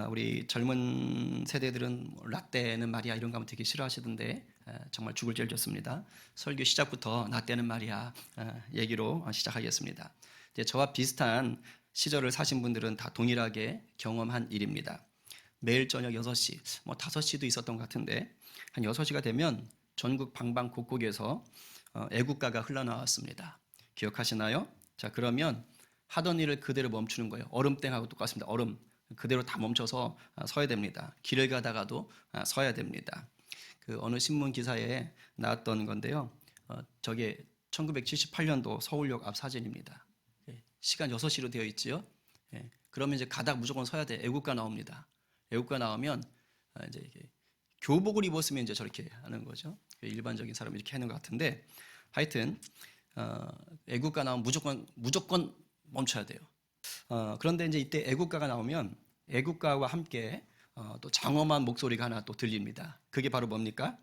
우리 젊은 세대들은 라떼는 말이야 이런 거 하면 되게 싫어하시던데 정말 죽을 죄를 졌습니다. 설교 시작부터 라떼는 말이야 얘기로 시작하겠습니다. 이제 저와 비슷한 시절을 사신 분들은 다 동일하게 경험한 일입니다. 매일 저녁 6시, 5시도 있었던 것 같은데 한 6시가 되면 전국 방방곡곡에서 애국가가 흘러나왔습니다. 기억하시나요? 자, 그러면 하던 일을 그대로 멈추는 거예요. 얼음땡하고 똑같습니다. 얼음 그대로 다 멈춰서 서야 됩니다. 길을 가다가도 서야 됩니다. 그 어느 신문 기사에 나왔던 건데요. 저게 1978년도 서울역 앞 사진입니다. 시간 6시로 되어 있지요. 그러면 이제 가다가 무조건 서야 돼. 애국가 나옵니다. 애국가 나오면 이제 교복을 입었으면 이제 저렇게 하는 거죠. 일반적인 사람이 이렇게 하는 것 같은데 하여튼 애국가 나오면 무조건 멈춰야 돼요. 그런데 이제 이때 애국가가 나오면 애국가와 함께 또 장엄한 목소리가 하나 또 들립니다. 그게 바로 뭡니까?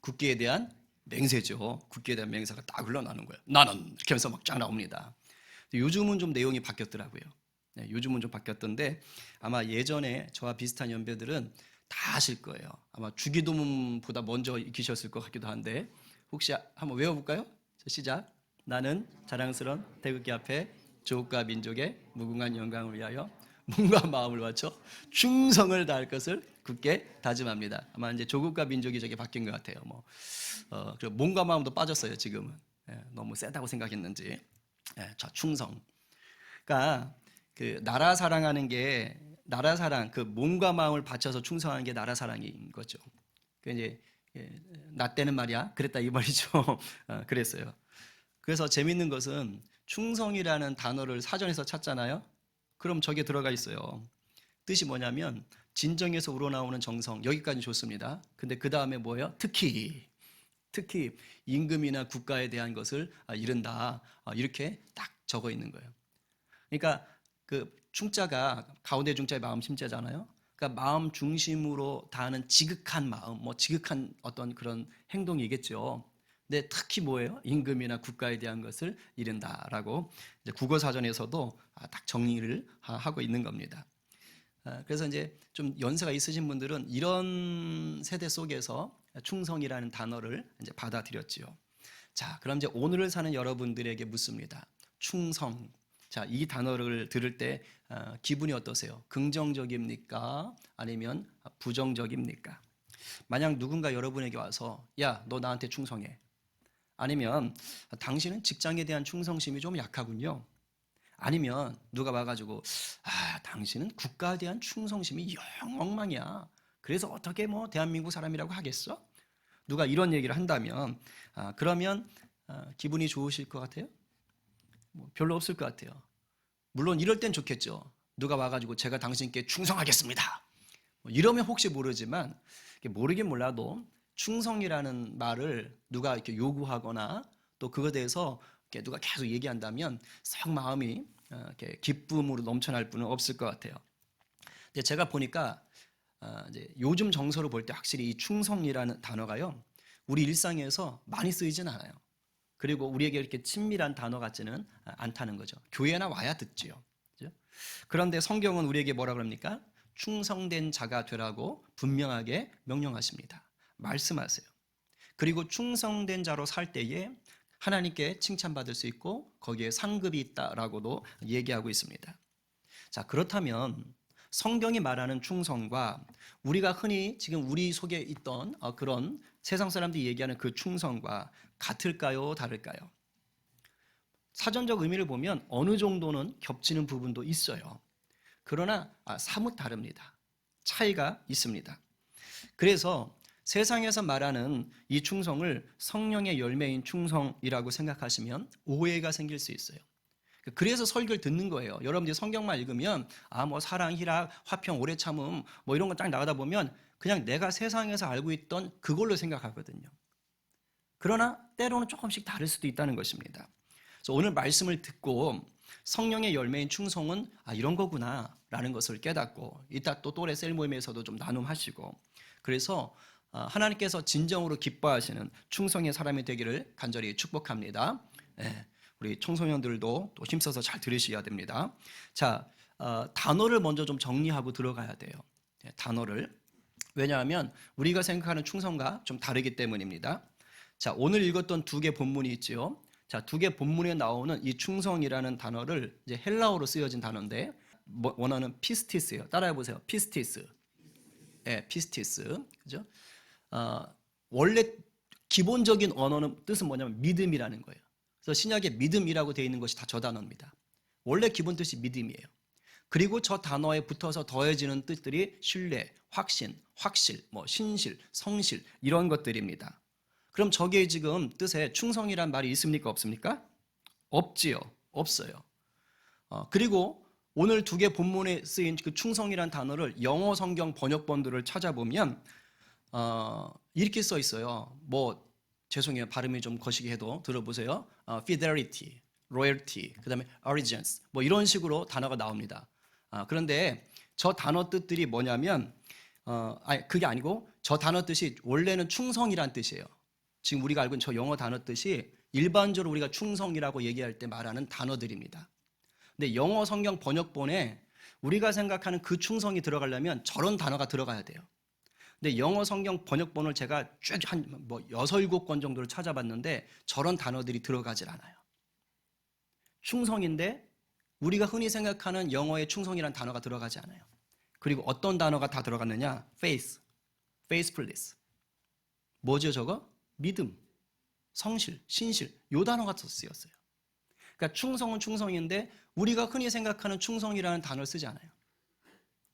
국기에 대한 맹세죠. 국기에 대한 맹세가 딱 흘러나오는 거예요. 나는 이렇게 하면서 막 쫙 나옵니다. 요즘은 좀 내용이 바뀌었더라고요. 네, 요즘은 좀 바뀌었던데 아마 예전에 저와 비슷한 연배들은 다 아실 거예요. 아마 주기도문보다 먼저 익히셨을 것 같기도 한데 혹시 한번 외워볼까요? 시작. 나는 자랑스러운 태극기 앞에 조국과 민족의 무궁한 영광을 위하여 몸과 마음을 바쳐 충성을 다할 것을 굳게 다짐합니다. 아마 이제 조국과 민족이 저게 바뀐 것 같아요. 그리고 몸과 마음도 빠졌어요. 지금은 너무 세다고 생각했는지. 자, 충성. 그러니까 그 나라 사랑하는 게 나라 사랑, 그 몸과 마음을 바쳐서 충성하는 게 나라 사랑인 거죠. 그 이제 나 때는 말이야, 그랬다 이 말이죠. 그랬어요. 그래서 재밌는 것은 충성이라는 단어를 사전에서 찾잖아요. 그럼 저게 들어가 있어요. 뜻이 뭐냐면 진정에서 우러나오는 정성, 여기까지 좋습니다. 근데 그 다음에 뭐예요? 특히 임금이나 국가에 대한 것을 이른다. 이렇게 딱 적어 있는 거예요. 그러니까 그 충자가 가운데 중자의 마음 심자잖아요. 그러니까 마음 중심으로 다하는 지극한 마음, 지극한 어떤 그런 행동이겠죠. 근데 특히 뭐예요? 임금이나 국가에 대한 것을 이른다라고 이제 국어 사전에서도 딱 정리를 하고 있는 겁니다. 그래서 이제 좀 연세가 있으신 분들은 이런 세대 속에서 충성이라는 단어를 이제 받아들였지요. 자, 그럼 이제 오늘을 사는 여러분들에게 묻습니다. 충성. 자, 이 단어를 들을 때 기분이 어떠세요? 긍정적입니까? 아니면 부정적입니까? 만약 누군가 여러분에게 와서 야, 너 나한테 충성해. 아니면 당신은 직장에 대한 충성심이 좀 약하군요. 아니면 누가 와가지고 당신은 국가에 대한 충성심이 영 엉망이야. 그래서 어떻게 대한민국 사람이라고 하겠어? 누가 이런 얘기를 한다면 그러면 기분이 좋으실 것 같아요? 별로 없을 것 같아요. 물론 이럴 땐 좋겠죠. 누가 와가지고 제가 당신께 충성하겠습니다. 이러면 혹시 모르지만 모르긴 몰라도 충성이라는 말을 누가 이렇게 요구하거나 또 그거에 대해서 누가 계속 얘기한다면 썩 마음이 이렇게 기쁨으로 넘쳐날 분은 없을 것 같아요. 근데 제가 보니까 이제 요즘 정서로 볼 때 확실히 이 충성이라는 단어가요 우리 일상에서 많이 쓰이진 않아요. 그리고 우리에게 이렇게 친밀한 단어 같지는 않다는 거죠. 교회나 와야 듣지요. 그런데 성경은 우리에게 뭐라 그럽니까? 충성된 자가 되라고 분명하게 명령하십니다. 말씀하세요. 그리고 충성된 자로 살 때에 하나님께 칭찬받을 수 있고 거기에 상급이 있다라고도 얘기하고 있습니다. 자, 그렇다면 성경이 말하는 충성과 우리가 흔히 지금 우리 속에 있던 그런 세상 사람들이 얘기하는 그 충성과 같을까요? 다를까요? 사전적 의미를 보면 어느 정도는 겹치는 부분도 있어요. 그러나 사뭇 다릅니다. 차이가 있습니다. 그래서 세상에서 말하는 이 충성을 성령의 열매인 충성이라고 생각하시면 오해가 생길 수 있어요. 그래서 설교를 듣는 거예요. 여러분들이 성경만 읽으면 사랑, 희락, 화평, 오래 참음 이런 거 딱 나가다 보면 그냥 내가 세상에서 알고 있던 그걸로 생각하거든요. 그러나 때로는 조금씩 다를 수도 있다는 것입니다. 그래서 오늘 말씀을 듣고 성령의 열매인 충성은 이런 거구나 라는 것을 깨닫고 이따 또 또래 셀 모임에서도 좀 나눔하시고 그래서 하나님께서 진정으로 기뻐하시는 충성의 사람이 되기를 간절히 축복합니다. 우리 청소년들도 또 힘써서 잘 들으셔야 됩니다. 자, 단어를 먼저 좀 정리하고 들어가야 돼요. 단어를. 왜냐하면 우리가 생각하는 충성과 좀 다르기 때문입니다. 자, 오늘 읽었던 두 개 본문이 있죠. 자, 두 개 본문에 나오는 이 충성이라는 단어를 이제 헬라어로 쓰여진 단어인데 원어는 피스티스예요. 따라해 보세요. 피스티스. 예, 피스티스. 그죠? 원래 기본적인 언어는 뜻은 뭐냐면 믿음이라는 거예요. 그래서 신약에 믿음이라고 되어 있는 것이 다 저 단어입니다. 원래 기본 뜻이 믿음이에요. 그리고 저 단어에 붙어서 더해지는 뜻들이 신뢰, 확신, 확실, 신실, 성실 이런 것들입니다. 그럼 저게 지금 뜻에 충성이란 말이 있습니까? 없습니까? 없지요. 없어요. 그리고 오늘 두 개 본문에 쓰인 그 충성이란 단어를 영어 성경 번역본들을 찾아보면 이렇게 써 있어요. 죄송해요. 발음이 좀 거시기 해도 들어보세요. fidelity, loyalty, 그다음에 allegiance 이런 식으로 단어가 나옵니다. 그런데 저 단어 뜻들이 뭐냐면 그게 아니고 저 단어 뜻이 원래는 충성이란 뜻이에요. 지금 우리가 알고 있는 저 영어 단어 뜻이 일반적으로 우리가 충성이라고 얘기할 때 말하는 단어들입니다. 근데 영어 성경 번역본에 우리가 생각하는 그 충성이 들어가려면 저런 단어가 들어가야 돼요. 근데 영어 성경 번역본을 제가 쭉 한 6, 7권 정도를 찾아봤는데 저런 단어들이 들어가질 않아요. 충성인데 우리가 흔히 생각하는 영어의 충성이라는 단어가 들어가지 않아요. 그리고 어떤 단어가 다 들어갔느냐? faith, faithfulness. 뭐죠 저거? 믿음, 성실, 신실 요 단어가 쓰였어요. 그러니까 충성은 충성인데 우리가 흔히 생각하는 충성이라는 단어를 쓰지 않아요.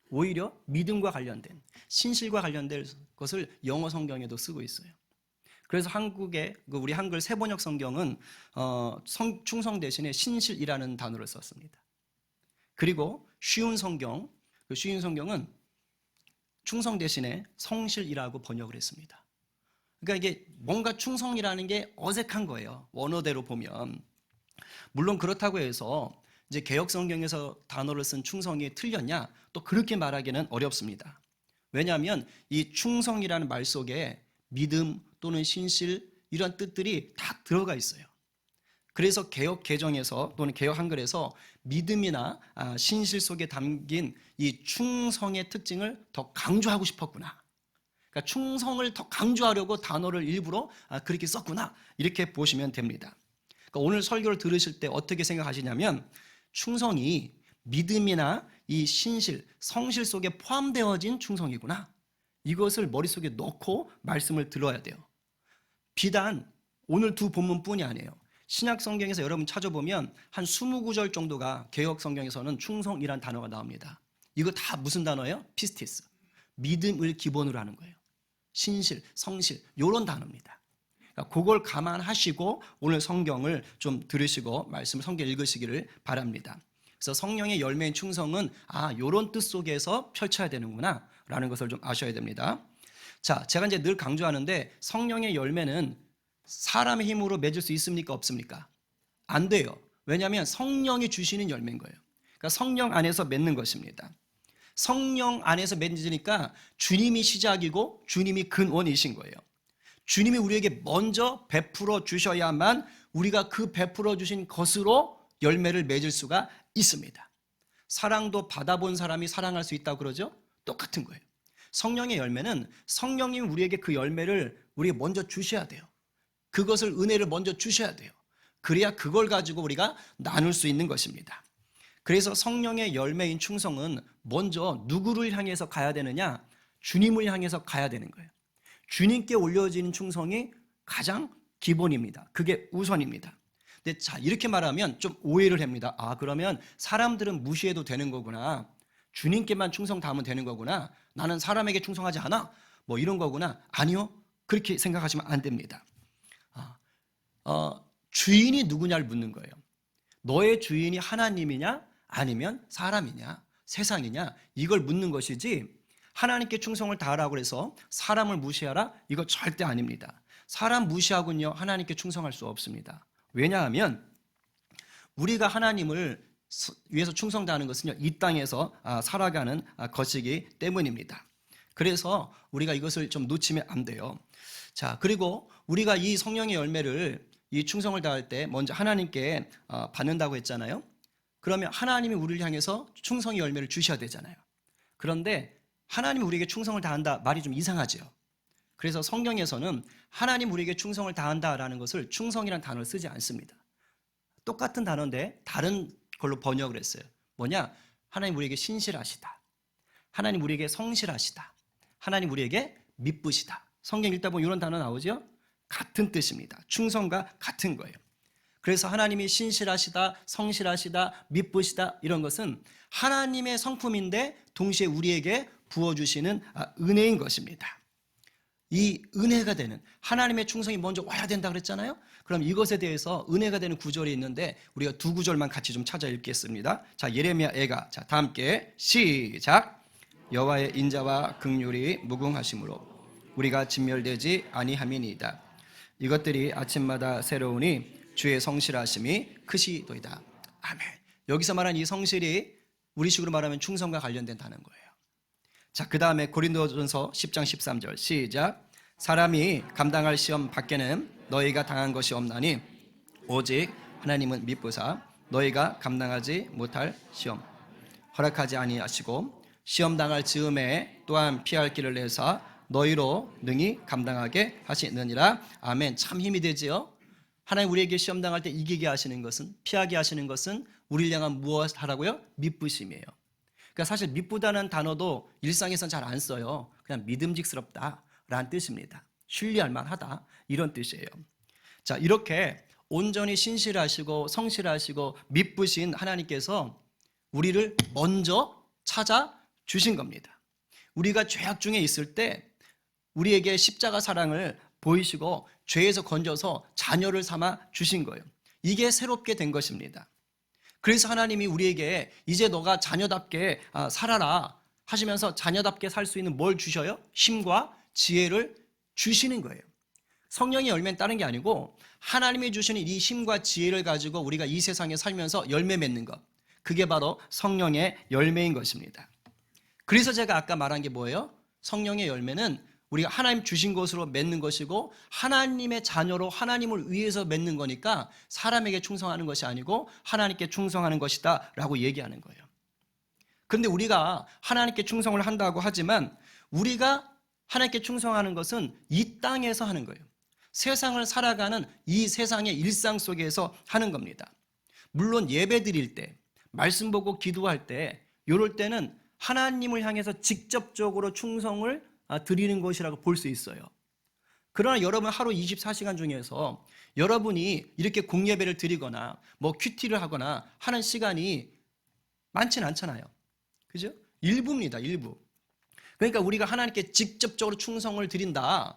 오히려 믿음과 관련된, 신실과 관련된 것을 영어 성경에도 쓰고 있어요. 그래서 한국의 우리 한글 새번역 성경은 충성 대신에 신실이라는 단어를 썼습니다. 그리고 쉬운 성경은 충성 대신에 성실이라고 번역을 했습니다. 그러니까 이게 뭔가 충성이라는 게 어색한 거예요. 원어대로 보면. 물론 그렇다고 해서 이제 개역 성경에서 단어를 쓴 충성이 틀렸냐? 또 그렇게 말하기는 어렵습니다. 왜냐하면 이 충성이라는 말 속에 믿음 또는 신실 이런 뜻들이 다 들어가 있어요. 그래서 개역 개정에서 또는 개역 한글에서 믿음이나 신실 속에 담긴 이 충성의 특징을 더 강조하고 싶었구나. 그러니까 충성을 더 강조하려고 단어를 일부러 그렇게 썼구나. 이렇게 보시면 됩니다. 그러니까 오늘 설교를 들으실 때 어떻게 생각하시냐면 충성이 믿음이나 이 신실, 성실 속에 포함되어진 충성이구나. 이것을 머릿속에 넣고 말씀을 들어야 돼요. 비단 오늘 두 본문뿐이 아니에요. 신약 성경에서 여러분 찾아보면 한 20구절 정도가 개역 성경에서는 충성이란 단어가 나옵니다. 이거 다 무슨 단어예요? 피스티스. 믿음을 기본으로 하는 거예요. 신실, 성실 이런 단어입니다. 그러니까 그걸 감안하시고 오늘 성경을 좀 들으시고 말씀을 성경 읽으시기를 바랍니다. 그래서 성령의 열매인 충성은 이런 뜻 속에서 펼쳐야 되는구나 라는 것을 좀 아셔야 됩니다. 자, 제가 이제 늘 강조하는데 성령의 열매는 사람의 힘으로 맺을 수 있습니까? 없습니까? 안 돼요. 왜냐하면 성령이 주시는 열매인 거예요. 그러니까 성령 안에서 맺는 것입니다. 성령 안에서 맺으니까 주님이 시작이고 주님이 근원이신 거예요. 주님이 우리에게 먼저 베풀어 주셔야만 우리가 그 베풀어 주신 것으로 열매를 맺을 수가 있습니다. 사랑도 받아본 사람이 사랑할 수 있다고 그러죠? 똑같은 거예요. 성령의 열매는 성령님이 우리에게 그 열매를 우리에게 먼저 주셔야 돼요. 그것을 은혜를 먼저 주셔야 돼요. 그래야 그걸 가지고 우리가 나눌 수 있는 것입니다. 그래서 성령의 열매인 충성은 먼저 누구를 향해서 가야 되느냐? 주님을 향해서 가야 되는 거예요. 주님께 올려지는 충성이 가장 기본입니다. 그게 우선입니다. 근데 자, 이렇게 말하면 좀 오해를 합니다. 그러면 사람들은 무시해도 되는 거구나. 주님께만 충성 다하면 되는 거구나. 나는 사람에게 충성하지 않아. 이런 거구나. 아니요. 그렇게 생각하시면 안 됩니다. 주인이 누구냐를 묻는 거예요. 너의 주인이 하나님이냐 아니면 사람이냐 세상이냐 이걸 묻는 것이지 하나님께 충성을 다하라고 해서 사람을 무시하라 이거 절대 아닙니다. 사람 무시하고는요 하나님께 충성할 수 없습니다. 왜냐하면 우리가 하나님을 위해서 충성 다하는 것은요 이 땅에서 살아가는 것이기 때문입니다. 그래서 우리가 이것을 좀 놓치면 안 돼요. 자, 그리고 우리가 이 성령의 열매를 이 충성을 다할 때 먼저 하나님께 받는다고 했잖아요. 그러면 하나님이 우리를 향해서 충성의 열매를 주셔야 되잖아요. 그런데 하나님이 우리에게 충성을 다한다 말이 좀 이상하죠. 그래서 성경에서는 하나님 우리에게 충성을 다한다라는 것을 충성이라는 단어를 쓰지 않습니다. 똑같은 단어인데 다른 걸로 번역을 했어요. 뭐냐? 하나님 우리에게 신실하시다. 하나님 우리에게 성실하시다. 하나님 우리에게 미쁘시다. 성경 읽다 보면 이런 단어 나오죠? 같은 뜻입니다. 충성과 같은 거예요. 그래서 하나님이 신실하시다, 성실하시다, 미쁘시다 이런 것은 하나님의 성품인데 동시에 우리에게 부어주시는 은혜인 것입니다. 이 은혜가 되는 하나님의 충성이 먼저 와야 된다 그랬잖아요. 그럼 이것에 대해서 은혜가 되는 구절이 있는데 우리가 두 구절만 같이 좀 찾아 읽겠습니다. 자, 예레미야 애가. 자, 다 함께 시작. 여호와의 인자와 긍휼이 무궁하심으로 우리가 진멸되지 아니함이니이다. 이것들이 아침마다 새로우니 주의 성실하심이 크시도이다. 아멘. 여기서 말한 이 성실이 우리식으로 말하면 충성과 관련된다는 거예요. 자, 그 다음에 고린도전서 10장 13절 시작. 사람이 감당할 시험 밖에는 너희가 당한 것이 없나니 오직 하나님은 미쁘사 너희가 감당하지 못할 시험 허락하지 아니하시고 시험 당할 즈음에 또한 피할 길을 내사 너희로 능히 감당하게 하시느니라. 아멘. 참 힘이 되지요. 하나님 우리에게 시험 당할 때 이기게 하시는 것은, 피하게 하시는 것은 우리를 향한 무엇 하라고요? 미쁘심이에요. 그러니까 사실 미쁘다는 단어도 일상에서는 잘 안 써요. 그냥 믿음직스럽다라는 뜻입니다. 신뢰할 만하다 이런 뜻이에요. 자, 이렇게 온전히 신실하시고 성실하시고 미쁘신 하나님께서 우리를 먼저 찾아주신 겁니다. 우리가 죄악 중에 있을 때 우리에게 십자가 사랑을 보이시고 죄에서 건져서 자녀를 삼아 주신 거예요. 이게 새롭게 된 것입니다. 그래서 하나님이 우리에게 이제 너가 자녀답게 살아라 하시면서 자녀답게 살 수 있는 뭘 주셔요? 힘과 지혜를 주시는 거예요. 성령의 열매는 다른 게 아니고 하나님이 주시는 이 힘과 지혜를 가지고 우리가 이 세상에 살면서 열매 맺는 것, 그게 바로 성령의 열매인 것입니다. 그래서 제가 아까 말한 게 뭐예요? 성령의 열매는 우리가 하나님 주신 것으로 맺는 것이고 하나님의 자녀로 하나님을 위해서 맺는 거니까 사람에게 충성하는 것이 아니고 하나님께 충성하는 것이다 라고 얘기하는 거예요. 그런데 우리가 하나님께 충성을 한다고 하지만 우리가 하나님께 충성하는 것은 이 땅에서 하는 거예요. 세상을 살아가는 이 세상의 일상 속에서 하는 겁니다. 물론 예배 드릴 때, 말씀 보고 기도할 때 이럴 때는 하나님을 향해서 직접적으로 충성을 드리는 것이라고 볼 수 있어요. 그러나 여러분 하루 24시간 중에서 여러분이 이렇게 공예배를 드리거나 뭐 큐티를 하거나 하는 시간이 많지는 않잖아요. 그죠? 일부입니다. 일부. 그러니까 우리가 하나님께 직접적으로 충성을 드린다,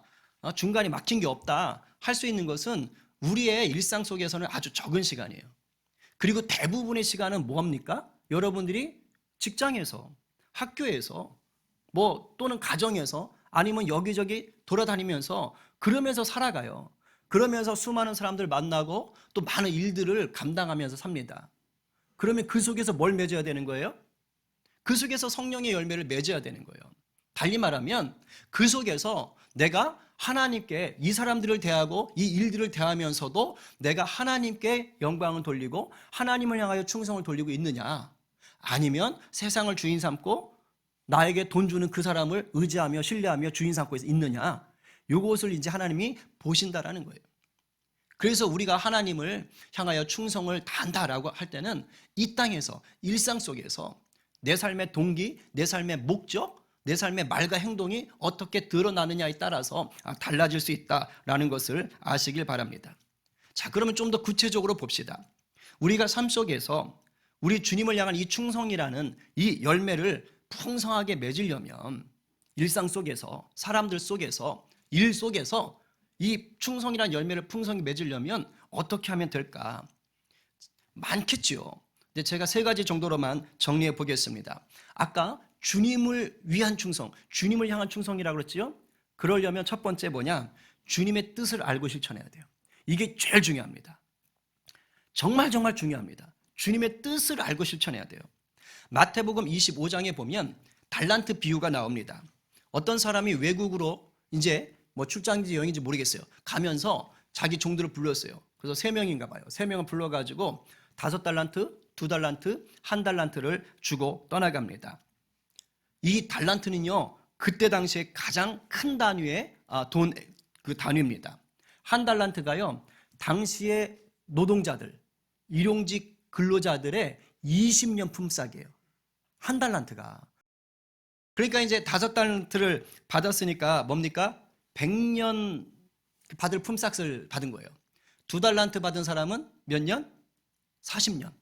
중간에 막힌 게 없다 할 수 있는 것은 우리의 일상 속에서는 아주 적은 시간이에요. 그리고 대부분의 시간은 뭐합니까? 여러분들이 직장에서, 학교에서, 뭐 또는 가정에서 아니면 여기저기 돌아다니면서 그러면서 살아가요. 그러면서 수많은 사람들 만나고 또 많은 일들을 감당하면서 삽니다. 그러면 그 속에서 뭘 맺어야 되는 거예요? 그 속에서 성령의 열매를 맺어야 되는 거예요. 달리 말하면 그 속에서 내가 하나님께 이 사람들을 대하고 이 일들을 대하면서도 내가 하나님께 영광을 돌리고 하나님을 향하여 충성을 돌리고 있느냐, 아니면 세상을 주인 삼고 나에게 돈 주는 그 사람을 의지하며 신뢰하며 주인 삼고 있느냐, 이것을 이제 하나님이 보신다라는 거예요. 그래서 우리가 하나님을 향하여 충성을 다한다라고 할 때는 이 땅에서 일상 속에서 내 삶의 동기, 내 삶의 목적, 내 삶의 말과 행동이 어떻게 드러나느냐에 따라서 달라질 수 있다라는 것을 아시길 바랍니다. 자, 그러면 좀 더 구체적으로 봅시다. 우리가 삶 속에서 우리 주님을 향한 이 충성이라는 이 열매를 풍성하게 맺으려면 일상 속에서, 사람들 속에서, 일 속에서 이 충성이라는 열매를 풍성히 맺으려면 어떻게 하면 될까? 많겠죠. 근데 제가 세 가지 정도로만 정리해 보겠습니다. 아까 주님을 위한 충성, 주님을 향한 충성이라고 그랬지요? 그러려면 첫 번째 뭐냐? 주님의 뜻을 알고 실천해야 돼요. 이게 제일 중요합니다. 정말 중요합니다. 주님의 뜻을 알고 실천해야 돼요. 마태복음 25장에 보면 달란트 비유가 나옵니다. 어떤 사람이 외국으로 이제 뭐 출장인지 여행인지 모르겠어요. 가면서 자기 종들을 불렀어요. 그래서 3명인가 봐요. 3명을 불러가지고 5달란트, 두 달란트, 한 달란트를 주고 떠나갑니다. 이 달란트는요, 그때 당시에 가장 큰 단위의 그 단위입니다. 한 달란트가요, 당시의 노동자들, 일용직 근로자들의 20년 품삯이에요. 한 달란트가. 그러니까 이제 5달란트를 받았으니까 뭡니까? 100년 받을 품삯을 받은 거예요. 2달란트 받은 사람은 몇 년? 40년.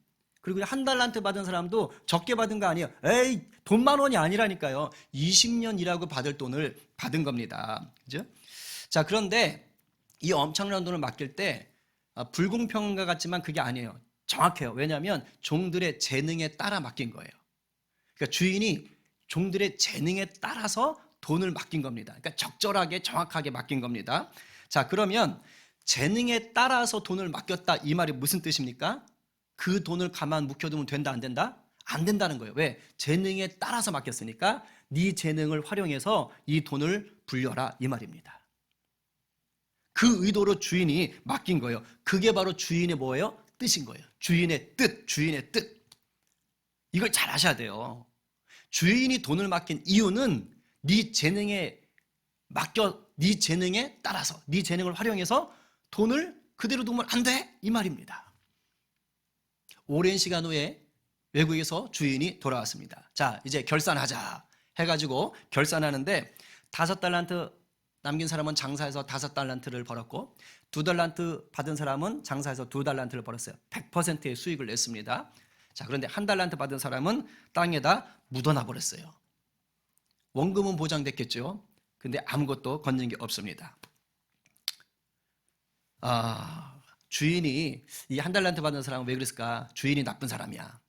그리고 한 달란트 받은 사람도 적게 받은 거 아니에요. 에이, 돈 10,000원이 아니라니까요. 20년 일하고 받을 돈을 받은 겁니다. 그죠? 자, 그런데 이 엄청난 돈을 맡길 때 불공평한 것 같지만 그게 아니에요. 정확해요. 왜냐하면 종들의 재능에 따라 맡긴 거예요. 그러니까 주인이 종들의 재능에 따라서 돈을 맡긴 겁니다. 그러니까 적절하게 정확하게 맡긴 겁니다. 자, 그러면 재능에 따라서 돈을 맡겼다, 이 말이 무슨 뜻입니까? 그 돈을 가만 묵혀두면 된다, 안 된다? 안 된다는 거예요. 왜? 재능에 따라서 맡겼으니까 네 재능을 활용해서 이 돈을 불려라, 이 말입니다. 그 의도로 주인이 맡긴 거예요. 그게 바로 주인의 뭐예요? 뜻인 거예요. 주인의 뜻, 주인의 뜻. 이걸 잘 아셔야 돼요. 주인이 돈을 맡긴 이유는 네 재능에 따라서, 네 재능을 활용해서 돈을 그대로 두면 안 돼, 이 말입니다. 오랜 시간 후에 외국에서 주인이 돌아왔습니다. 자, 이제 결산하자 해가지고 결산하는데 5달란트 남긴 사람은 장사해서 5달란트를 벌었고 2달란트 받은 사람은 장사해서 2달란트를 벌었어요. 100%의 수익을 냈습니다. 자, 그런데 1달란트 받은 사람은 땅에다 묻어놔 버렸어요. 원금은 보장됐겠죠. 근데 아무것도 건진 게 없습니다. 주인이 이 1달란트 받은 사람은 왜 그랬을까? 주인이 나쁜 사람이야.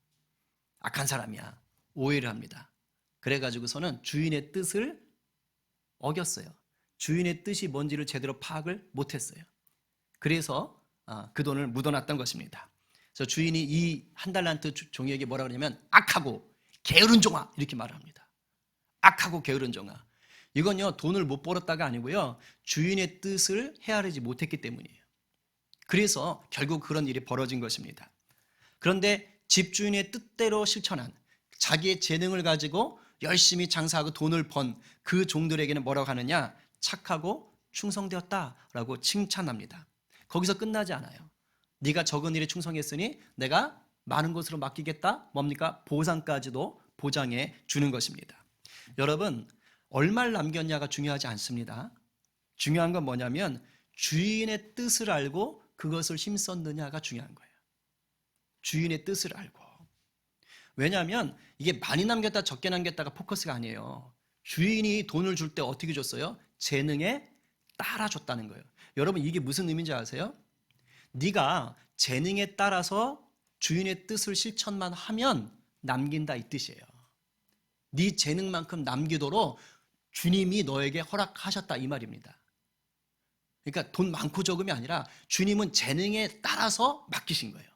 악한 사람이야. 오해를 합니다. 그래가지고서는 주인의 뜻을 어겼어요. 주인의 뜻이 뭔지를 제대로 파악을 못했어요. 그래서 그 돈을 묻어놨던 것입니다. 그래서 주인이 이 1달란트 종이에게 뭐라 그러냐면 악하고 게으른 종아, 이렇게 말을 합니다. 악하고 게으른 종아. 이건요, 돈을 못 벌었다가 아니고요, 주인의 뜻을 헤아리지 못했기 때문이에요. 그래서 결국 그런 일이 벌어진 것입니다. 그런데 집주인의 뜻대로 실천한, 자기의 재능을 가지고 열심히 장사하고 돈을 번 그 종들에게는 뭐라고 하느냐? 착하고 충성되었다라고 칭찬합니다. 거기서 끝나지 않아요. 네가 적은 일에 충성했으니 내가 많은 것으로 맡기겠다. 뭡니까? 보상까지도 보장해 주는 것입니다. 여러분, 얼마를 남겼냐가 중요하지 않습니다. 중요한 건 뭐냐면 주인의 뜻을 알고 그것을 힘썼느냐가 중요한 거예요. 주인의 뜻을 알고. 왜냐하면 이게 많이 남겼다 적게 남겼다가 포커스가 아니에요. 주인이 돈을 줄 때 어떻게 줬어요? 재능에 따라 줬다는 거예요. 여러분, 이게 무슨 의미인지 아세요? 네가 재능에 따라서 주인의 뜻을 실천만 하면 남긴다, 이 뜻이에요. 네 재능만큼 남기도록 주님이 너에게 허락하셨다, 이 말입니다. 그러니까 돈 많고 적음이 아니라 주님은 재능에 따라서 맡기신 거예요.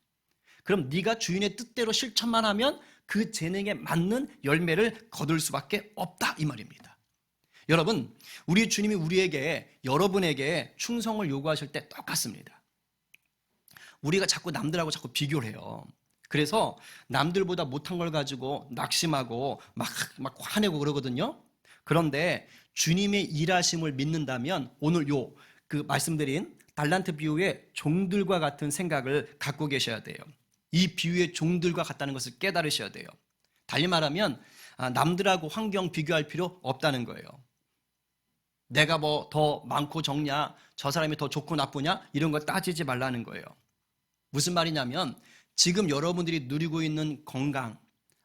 그럼 네가 주인의 뜻대로 실천만 하면 그 재능에 맞는 열매를 거둘 수밖에 없다, 이 말입니다. 여러분, 우리 주님이 여러분에게 충성을 요구하실 때 똑같습니다. 우리가 자꾸 남들하고 자꾸 비교를 해요. 그래서 남들보다 못한 걸 가지고 낙심하고 막 화내고 그러거든요. 그런데 주님의 일하심을 믿는다면 오늘 그 말씀드린 달란트 비유의 종들과 같은 생각을 갖고 계셔야 돼요. 이 비유의 종들과 같다는 것을 깨달으셔야 돼요. 달리 말하면 남들하고 환경 비교할 필요 없다는 거예요. 내가 뭐 더 많고 적냐, 저 사람이 더 좋고 나쁘냐, 이런 거 따지지 말라는 거예요. 무슨 말이냐면 지금 여러분들이 누리고 있는 건강,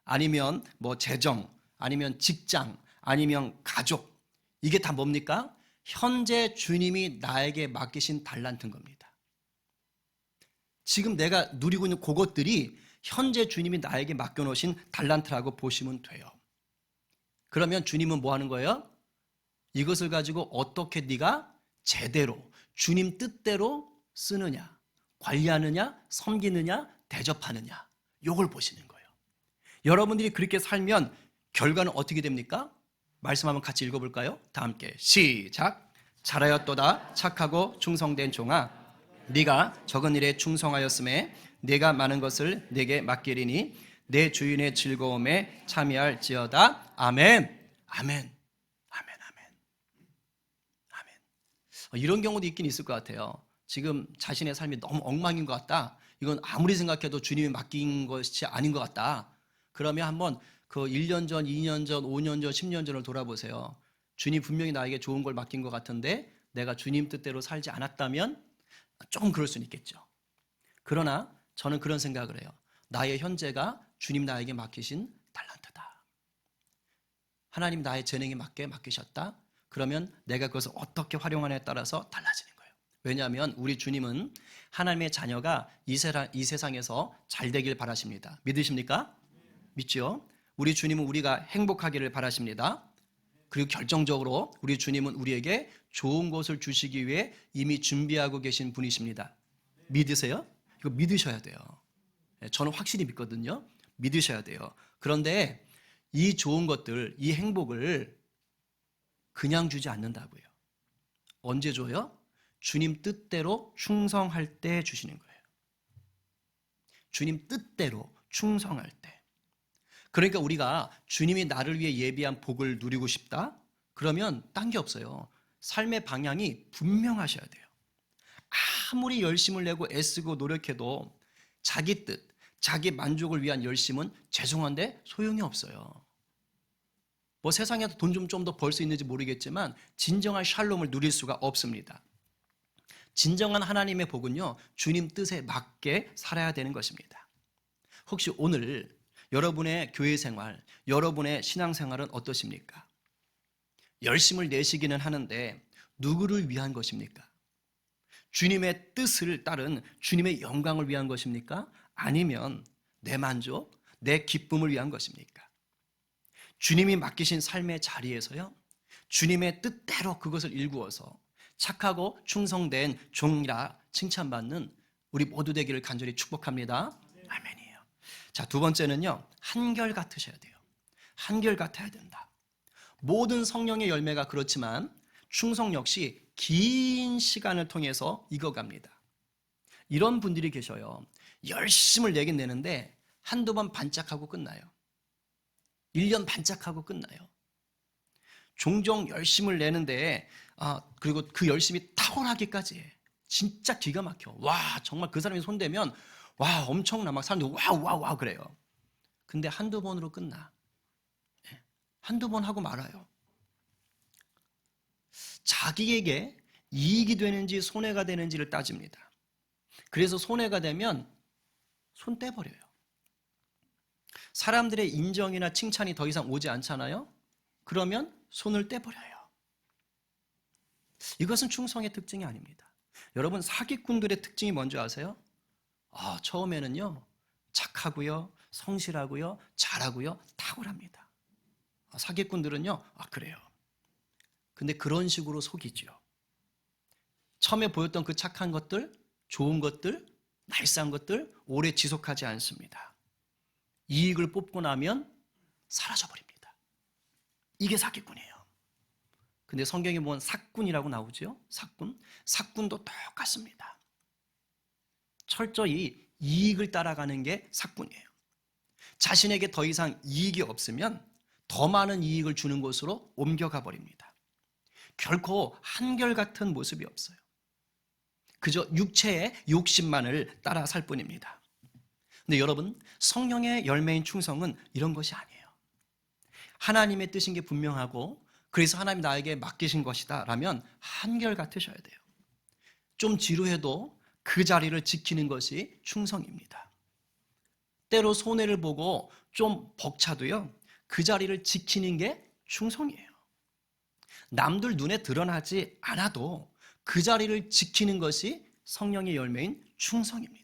아니면 뭐 재정, 아니면 직장, 아니면 가족, 이게 다 뭡니까? 현재 주님이 나에게 맡기신 달란트인 겁니다. 지금 내가 누리고 있는 그것들이 현재 주님이 나에게 맡겨놓으신 달란트라고 보시면 돼요. 그러면 주님은 뭐 하는 거예요? 이것을 가지고 어떻게 네가 제대로 주님 뜻대로 쓰느냐, 관리하느냐, 섬기느냐, 대접하느냐, 이걸 보시는 거예요. 여러분들이 그렇게 살면 결과는 어떻게 됩니까? 말씀 한번 같이 읽어볼까요? 다 함께 시작. 잘하였도다 착하고 충성된 종아, 네가 적은 일에 충성하였음에 내가 많은 것을 내게 맡기리니 내 주인의 즐거움에 참여할지어다. 아멘. 아멘. 아멘. 아멘. 아멘. 이런 경우도 있긴 있을 것 같아요. 지금 자신의 삶이 너무 엉망인 것 같다. 이건 아무리 생각해도 주님이 맡긴 것이 아닌 것 같다. 그러면 한번 그 1년 전, 2년 전, 5년 전, 10년 전을 돌아보세요. 주님 분명히 나에게 좋은 걸 맡긴 것 같은데 내가 주님 뜻대로 살지 않았다면 조금 그럴 수는 있겠죠. 그러나 저는 그런 생각을 해요. 나의 현재가 주님 나에게 맡기신 달란트다. 하나님 나의 재능에 맞게 맡기셨다. 그러면 내가 그것을 어떻게 활용하느냐에 따라서 달라지는 거예요. 왜냐하면 우리 주님은 하나님의 자녀가 이 세상에서 잘 되길 바라십니다. 믿으십니까? 믿죠? 우리 주님은 우리가 행복하기를 바라십니다. 그리고 결정적으로 우리 주님은 우리에게 좋은 것을 주시기 위해 이미 준비하고 계신 분이십니다. 믿으세요? 이거 믿으셔야 돼요. 저는 확실히 믿거든요. 믿으셔야 돼요. 그런데 이 좋은 것들, 이 행복을 그냥 주지 않는다고요. 언제 줘요? 주님 뜻대로 충성할 때 주시는 거예요. 주님 뜻대로 충성할 때. 그러니까 우리가 주님이 나를 위해 예비한 복을 누리고 싶다? 그러면 딴 게 없어요. 삶의 방향이 분명하셔야 돼요. 아무리 열심을 내고 애쓰고 노력해도 자기 뜻, 자기 만족을 위한 열심은 죄송한데 소용이 없어요. 뭐 세상에서 돈 좀 더 벌 수 있는지 모르겠지만 진정한 샬롬을 누릴 수가 없습니다. 진정한 하나님의 복은요, 주님 뜻에 맞게 살아야 되는 것입니다. 혹시 오늘 여러분의 교회 생활, 여러분의 신앙 생활은 어떠십니까? 열심을 내시기는 하는데 누구를 위한 것입니까? 주님의 뜻을 따른 주님의 영광을 위한 것입니까? 아니면 내 만족, 내 기쁨을 위한 것입니까? 주님이 맡기신 삶의 자리에서요, 주님의 뜻대로 그것을 일구어서 착하고 충성된 종이라 칭찬받는 우리 모두 되기를 간절히 축복합니다. 아멘이에요. 자, 두 번째는요, 한결같으셔야 돼요. 한결같아야 된다. 모든 성령의 열매가 그렇지만 충성 역시 긴 시간을 통해서 익어갑니다. 이런 분들이 계셔요. 열심을 내긴 내는데 한두 번 반짝하고 끝나요. 1년 반짝하고 끝나요. 종종 열심을 내는데 그리고 그 열심이 탁월하기까지 해. 진짜 기가 막혀. 와, 정말 그 사람이 손대면 와, 엄청나. 막 사람들이 와우 그래요. 근데 한두 번으로 끝나. 한두 번 하고 말아요. 자기에게 이익이 되는지 손해가 되는지를 따집니다. 그래서 손해가 되면 손 떼버려요. 사람들의 인정이나 칭찬이 더 이상 오지 않잖아요. 그러면 손을 떼버려요. 이것은 충성의 특징이 아닙니다. 여러분, 사기꾼들의 특징이 뭔지 아세요? 처음에는요, 착하고요, 성실하고요, 잘하고요, 탁월합니다. 사기꾼들은요, 그래요. 근데 그런 식으로 속이죠. 처음에 보였던 그 착한 것들, 좋은 것들, 날쌘 것들 오래 지속하지 않습니다. 이익을 뽑고 나면 사라져버립니다. 이게 사기꾼이에요. 근데 성경에 보면 사꾼이라고 나오죠. 사꾼도 똑같습니다. 철저히 이익을 따라가는 게 사꾼이에요. 자신에게 더 이상 이익이 없으면 더 많은 이익을 주는 곳으로 옮겨가 버립니다. 결코 한결같은 모습이 없어요. 그저 육체의 욕심만을 따라 살 뿐입니다. 근데 여러분, 성령의 열매인 충성은 이런 것이 아니에요. 하나님의 뜻인 게 분명하고 그래서 하나님이 나에게 맡기신 것이다 라면 한결같으셔야 돼요. 좀 지루해도 그 자리를 지키는 것이 충성입니다. 때로 손해를 보고 좀 벅차도요, 그 자리를 지키는 게 충성이에요. 남들 눈에 드러나지 않아도 그 자리를 지키는 것이 성령의 열매인 충성입니다.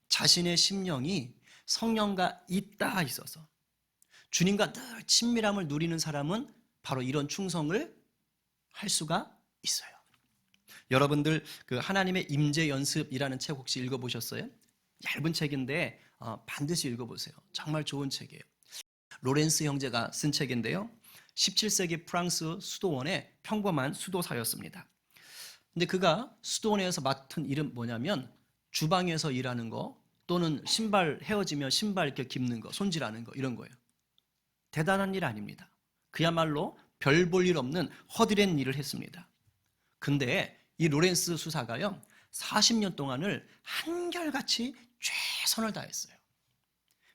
자신의 심령이 성령과 있어서 주님과 늘 친밀함을 누리는 사람은 바로 이런 충성을 할 수가 있어요. 여러분들 그 하나님의 임재 연습이라는 책 혹시 읽어보셨어요? 얇은 책인데 반드시 읽어보세요. 정말 좋은 책이에요. 로렌스 형제가 쓴 책인데요. 17세기 프랑스 수도원의 평범한 수도사였습니다. 근데 그가 수도원에서 맡은 일은 뭐냐면 주방에서 일하는 거, 또는 신발 헤어지면 신발 이렇게 깁는 거, 손질하는 거, 이런 거예요. 대단한 일 아닙니다. 그야말로 별 볼 일 없는 허드렛 일을 했습니다. 근데 이 로렌스 수사가요, 40년 동안을 한결같이 최선을 다했어요.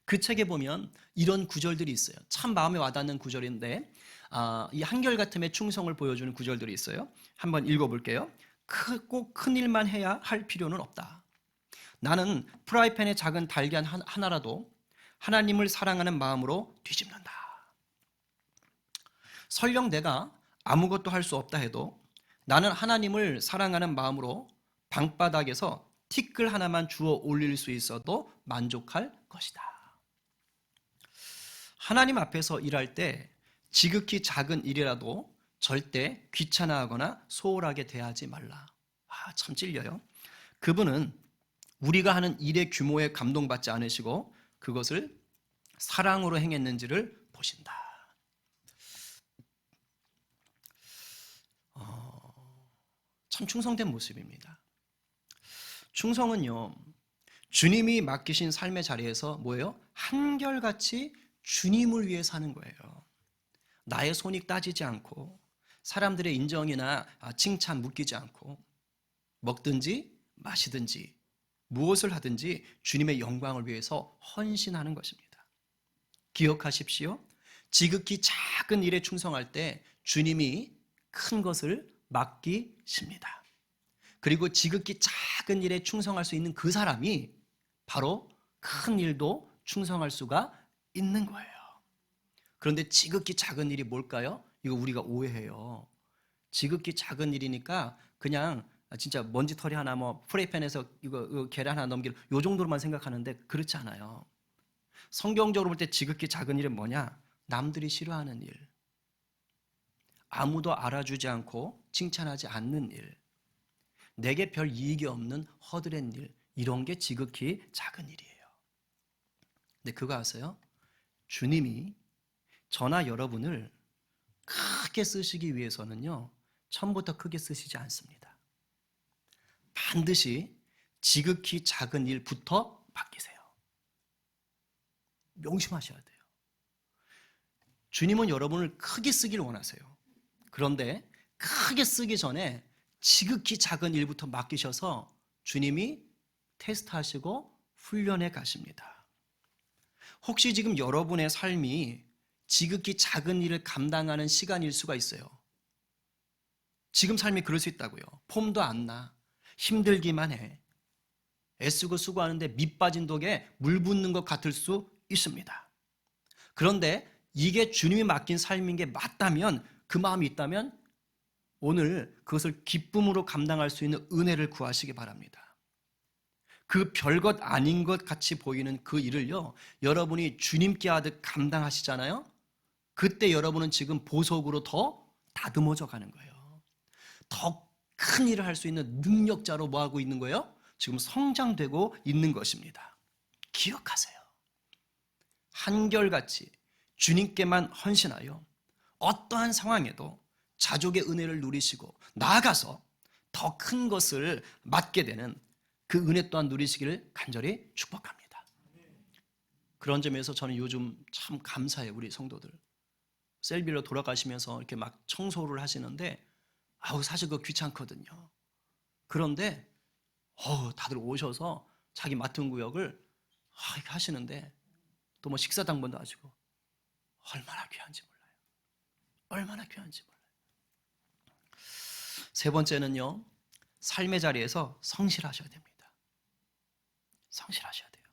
그 책에 보면 이런 구절들이 있어요. 참 마음에 와닿는 구절인데, 이 한결같음의 충성을 보여주는 구절들이 있어요. 한번 읽어볼게요. 꼭 큰 일만 해야 할 필요는 없다. 나는 프라이팬에 작은 달걀 하나라도 하나님을 사랑하는 마음으로 뒤집는다. 설령 내가 아무것도 할 수 없다 해도 나는 하나님을 사랑하는 마음으로 방바닥에서 티끌 하나만 주워 올릴 수 있어도 만족할 것이다. 하나님 앞에서 일할 때 지극히 작은 일이라도 절대 귀찮아하거나 소홀하게 대하지 말라. 참 찔려요. 그분은 우리가 하는 일의 규모에 감동받지 않으시고 그것을 사랑으로 행했는지를 보신다. 참 충성된 모습입니다. 충성은요, 주님이 맡기신 삶의 자리에서 뭐예요? 한결같이 주님을 위해 사는 거예요. 나의 손익 따지지 않고 사람들의 인정이나 칭찬 묻기지 않고 먹든지 마시든지 무엇을 하든지 주님의 영광을 위해서 헌신하는 것입니다. 기억하십시오. 지극히 작은 일에 충성할 때 주님이 큰 것을 맡기십니다. 그리고 지극히 작은 일에 충성할 수 있는 그 사람이 바로 큰 일도 충성할 수가 있는 거예요. 그런데 지극히 작은 일이 뭘까요? 이거 우리가 오해해요. 지극히 작은 일이니까 그냥 진짜 먼지털이 하나, 뭐 프라이팬에서 이거 계란 하나 넘길 요 정도로만 생각하는데 그렇지 않아요. 성경적으로 볼 때 지극히 작은 일은 뭐냐? 남들이 싫어하는 일, 아무도 알아주지 않고 칭찬하지 않는 일, 내게 별 이익이 없는 허드렛 일, 이런 게 지극히 작은 일이에요. 근데 그거 아세요? 주님이 저나 여러분을 크게 쓰시기 위해서는요, 처음부터 크게 쓰시지 않습니다. 반드시 지극히 작은 일부터 맡기세요. 명심하셔야 돼요. 주님은 여러분을 크게 쓰길 원하세요. 그런데 크게 쓰기 전에 지극히 작은 일부터 맡기셔서 주님이 테스트하시고 훈련해 가십니다. 혹시 지금 여러분의 삶이 지극히 작은 일을 감당하는 시간일 수가 있어요. 지금 삶이 그럴 수 있다고요. 폼도 안 나. 힘들기만 해. 애쓰고 수고하는데 밑 빠진 독에 물 붓는 것 같을 수 있습니다. 그런데 이게 주님이 맡긴 삶인 게 맞다면, 그 마음이 있다면 오늘 그것을 기쁨으로 감당할 수 있는 은혜를 구하시기 바랍니다. 그 별것 아닌 것 같이 보이는 그 일을요, 여러분이 주님께 하듯 감당하시잖아요. 그때 여러분은 지금 보석으로 더 다듬어져 가는 거예요. 더 큰 일을 할 수 있는 능력자로 뭐하고 있는 거예요? 지금 성장되고 있는 것입니다. 기억하세요. 한결같이 주님께만 헌신하여 어떠한 상황에도 자족의 은혜를 누리시고 나아가서 더 큰 것을 맡게 되는 그 은혜 또한 누리시기를 간절히 축복합니다. 그런 점에서 저는 요즘 참 감사해요. 우리 성도들 셀빌로 돌아가시면서 이렇게 막 청소를 하시는데 사실 그거 귀찮거든요. 그런데 다들 오셔서 자기 맡은 구역을 이렇게 하시는데, 또 뭐 식사 당번도 하시고, 얼마나 귀한지 몰라요. 얼마나 귀한지 몰라요. 세 번째는요, 삶의 자리에서 성실하셔야 됩니다. 성실하셔야 돼요.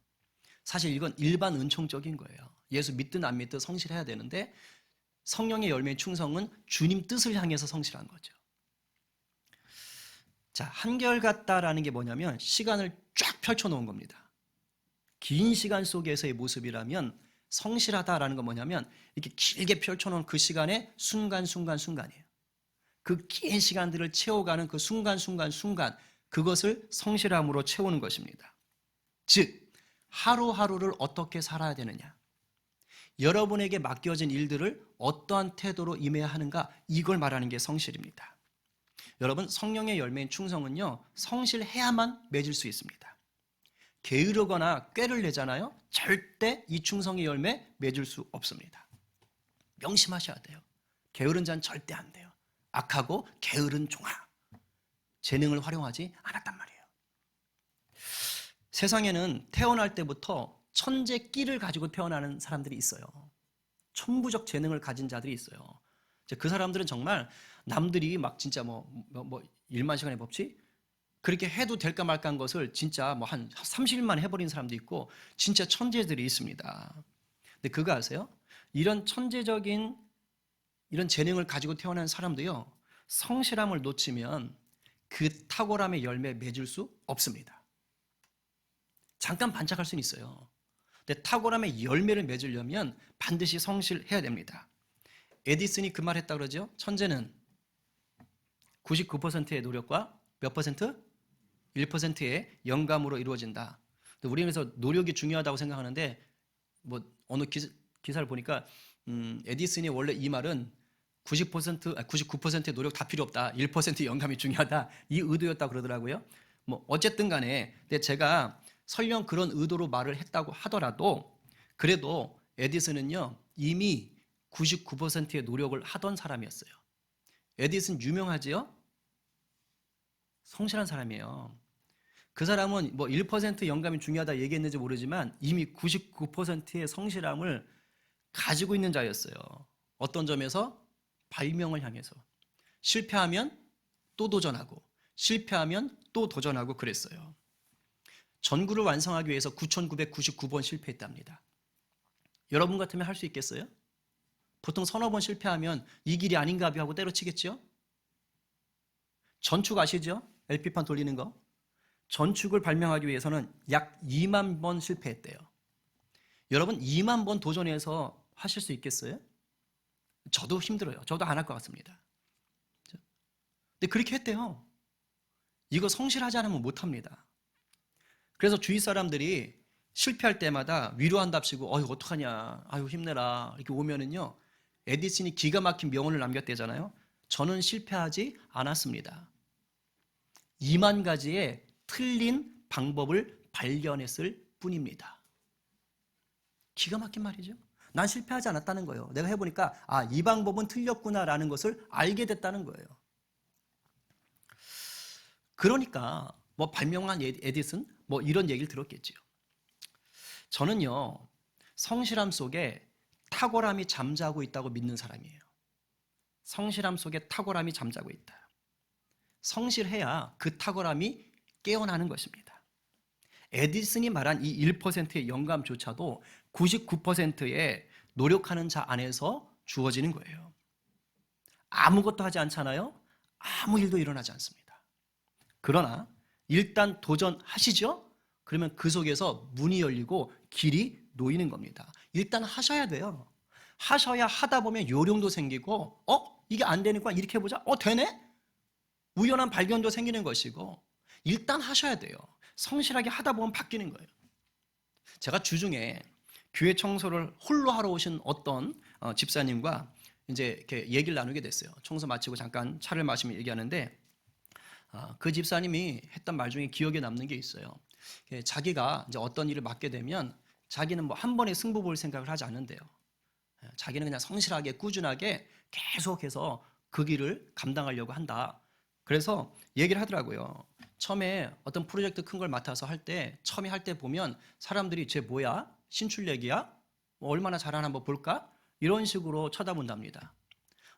사실 이건 일반 은총적인 거예요. 예수 믿든 안 믿든 성실해야 되는데, 성령의 열매의 충성은 주님 뜻을 향해서 성실한 거죠. 자, 한결같다라는 게 뭐냐면 시간을 쫙 펼쳐놓은 겁니다. 긴 시간 속에서의 모습이라면, 성실하다라는 건 뭐냐면 이렇게 길게 펼쳐놓은 그 시간의 순간이에요. 그 긴 시간들을 채워가는 그 순간, 그것을 성실함으로 채우는 것입니다. 즉, 하루하루를 어떻게 살아야 되느냐, 여러분에게 맡겨진 일들을 어떠한 태도로 임해야 하는가, 이걸 말하는 게 성실입니다. 여러분, 성령의 열매인 충성은요, 성실해야만 맺을 수 있습니다. 게으르거나 꾀를 내잖아요. 절대 이 충성의 열매 맺을 수 없습니다. 명심하셔야 돼요. 게으른 자는 절대 안 돼요. 악하고 게으른 종아. 재능을 활용하지 않았단 말이에요. 세상에는 태어날 때부터 천재 끼를 가지고 태어나는 사람들이 있어요. 천부적 재능을 가진 자들이 있어요. 그 사람들은 정말 남들이 막 진짜 뭐 1만 시간의 법칙? 그렇게 해도 될까 말까 한 것을 진짜 뭐 한 30일만 해버린 사람도 있고 진짜 천재들이 있습니다. 근데 그거 아세요? 이런 천재적인 이런 재능을 가지고 태어난 사람도요, 성실함을 놓치면 그 탁월함의 열매 맺을 수 없습니다. 잠깐 반짝할 수는 있어요. 근데 탁월함의 열매를 맺으려면 반드시 성실해야 됩니다. 에디슨이 그 말 했다 그러죠? 천재는 99%의 노력과 몇 퍼센트? 1%의 영감으로 이루어진다. 우리는 그래서 노력이 중요하다고 생각하는데 뭐 어느 기사를 보니까 에디슨이 원래 이 말은 99%의 노력 다 필요 없다. 1%의 영감이 중요하다. 이 의도였다고 그러더라고요. 뭐 어쨌든 간에 근데 제가 설령 그런 의도로 말을 했다고 하더라도 그래도 에디슨은요 이미 99%의 노력을 하던 사람이었어요. 에디슨 유명하지요? 성실한 사람이에요. 그 사람은 뭐 1% 영감이 중요하다 얘기했는지 모르지만 이미 99%의 성실함을 가지고 있는 자였어요. 어떤 점에서? 발명을 향해서. 실패하면 또 도전하고 실패하면 또 도전하고 그랬어요. 전구를 완성하기 위해서 9,999번 실패했답니다. 여러분 같으면 할 수 있겠어요? 보통 서너 번 실패하면 이 길이 아닌가 하고 때려치겠죠? 전축 아시죠? LP판 돌리는 거. 전축을 발명하기 위해서는 약 2만 번 실패했대요. 여러분 2만 번 도전해서 하실 수 있겠어요? 저도 힘들어요. 저도 안 할 것 같습니다. 근데 그렇게 했대요. 이거 성실하지 않으면 못합니다. 그래서 주위 사람들이 실패할 때마다 위로한답시고 어휴 어떡하냐 아유 힘내라 이렇게 오면은요 에디슨이 기가 막힌 명언을 남겼대잖아요. 저는 실패하지 않았습니다. 2만 가지의 틀린 방법을 발견했을 뿐입니다. 기가 막힌 말이죠. 난 실패하지 않았다는 거예요. 내가 해보니까 이 방법은 틀렸구나라는 것을 알게 됐다는 거예요. 그러니까 뭐 발명한 에디슨 뭐 이런 얘기를 들었겠지요. 저는요 성실함 속에 탁월함이 잠자고 있다고 믿는 사람이에요. 성실함 속에 탁월함이 잠자고 있다. 성실해야 그 탁월함이 깨어나는 것입니다. 에디슨이 말한 이 1%의 영감조차도 99%의 노력하는 자 안에서 주어지는 거예요. 아무것도 하지 않잖아요. 아무 일도 일어나지 않습니다. 그러나 일단 도전하시죠? 그러면 그 속에서 문이 열리고 길이 놓이는 겁니다. 일단 하셔야 돼요. 하셔야 하다 보면 요령도 생기고 이게 안 되니까 이렇게 해보자. 되네? 우연한 발견도 생기는 것이고 일단 하셔야 돼요. 성실하게 하다 보면 바뀌는 거예요. 제가 주중에 교회 청소를 홀로 하러 오신 어떤 집사님과 이제 이렇게 얘기를 나누게 됐어요. 청소 마치고 잠깐 차를 마시며 얘기하는데 그 집사님이 했던 말 중에 기억에 남는 게 있어요. 자기가 이제 어떤 일을 맡게 되면 자기는 뭐 한 번에 승부 볼 생각을 하지 않는데요. 자기는 그냥 성실하게 꾸준하게 계속해서 그 길을 감당하려고 한다. 그래서 얘기를 하더라고요. 처음에 어떤 프로젝트 큰 걸 맡아서 할 때 처음에 할 때 보면 사람들이 쟤 뭐야? 신출내기야? 뭐 얼마나 잘하나 한번 볼까? 이런 식으로 쳐다본답니다.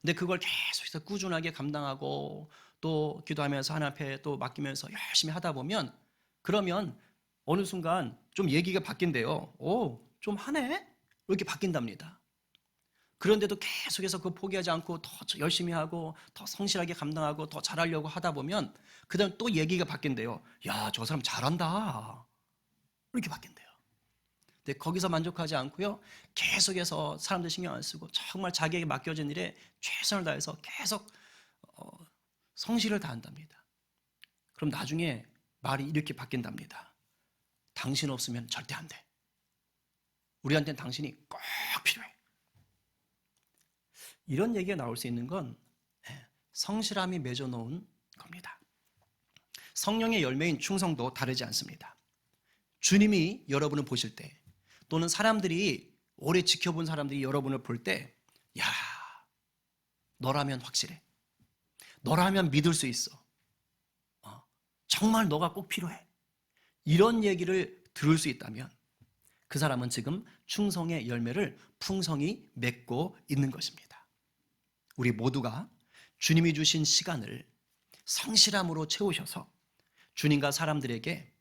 근데 그걸 계속해서 꾸준하게 감당하고 또 기도하면서 하나님 앞에 또 맡기면서 열심히 하다 보면 그러면 어느 순간 좀 얘기가 바뀐대요. 좀 하네? 이렇게 바뀐답니다. 그런데도 계속해서 그거 포기하지 않고 더 열심히 하고 더 성실하게 감당하고 더 잘하려고 하다 보면 그 다음 또 얘기가 바뀐대요. 야, 저 사람 잘한다. 이렇게 바뀐대요. 근데 거기서 만족하지 않고요. 계속해서 사람들 신경 안 쓰고 정말 자기에게 맡겨진 일에 최선을 다해서 계속 성실을 다한답니다. 그럼 나중에 말이 이렇게 바뀐답니다. 당신 없으면 절대 안 돼. 우리한테는 당신이 꼭 필요해. 이런 얘기가 나올 수 있는 건 성실함이 맺어놓은 겁니다. 성령의 열매인 충성도 다르지 않습니다. 주님이 여러분을 보실 때, 또는 사람들이 오래 지켜본 사람들이 여러분을 볼 때, 야, 너라면 확실해. 너라면 믿을 수 있어. 정말 너가 꼭 필요해. 이런 얘기를 들을 수 있다면 그 사람은 지금 충성의 열매를 풍성히 맺고 있는 것입니다. 우리 모두가 주님이 주신 시간을 성실함으로 채우셔서 주님과 사람들에게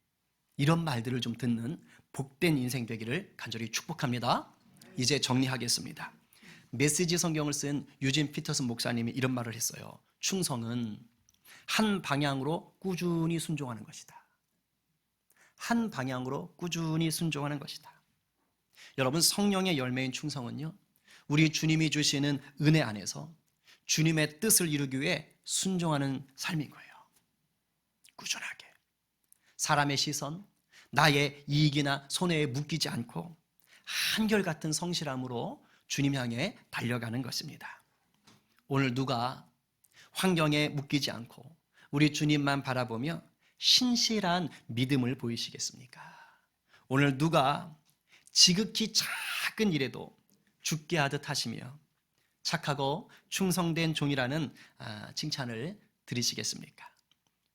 이런 말들을 좀 듣는 복된 인생 되기를 간절히 축복합니다. 이제 정리하겠습니다. 메시지 성경을 쓴 유진 피터슨 목사님이 이런 말을 했어요. 충성은 한 방향으로 꾸준히 순종하는 것이다. 한 방향으로 꾸준히 순종하는 것이다. 여러분, 성령의 열매인 충성은요, 우리 주님이 주시는 은혜 안에서 주님의 뜻을 이루기 위해 순종하는 삶인 거예요. 꾸준하게 사람의 시선, 나의 이익이나 손해에 묶이지 않고 한결같은 성실함으로 주님 향해 달려가는 것입니다. 오늘 누가 환경에 묶이지 않고 우리 주님만 바라보며 신실한 믿음을 보이시겠습니까? 오늘 누가 지극히 작은 일에도 죽게 하듯 하시며 착하고 충성된 종이라는 칭찬을 들으시겠습니까?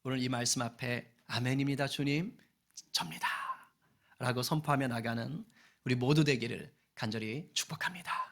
오늘 이 말씀 앞에 아멘입니다 주님, 접니다 라고 선포하며 나가는 우리 모두 되기를 간절히 축복합니다.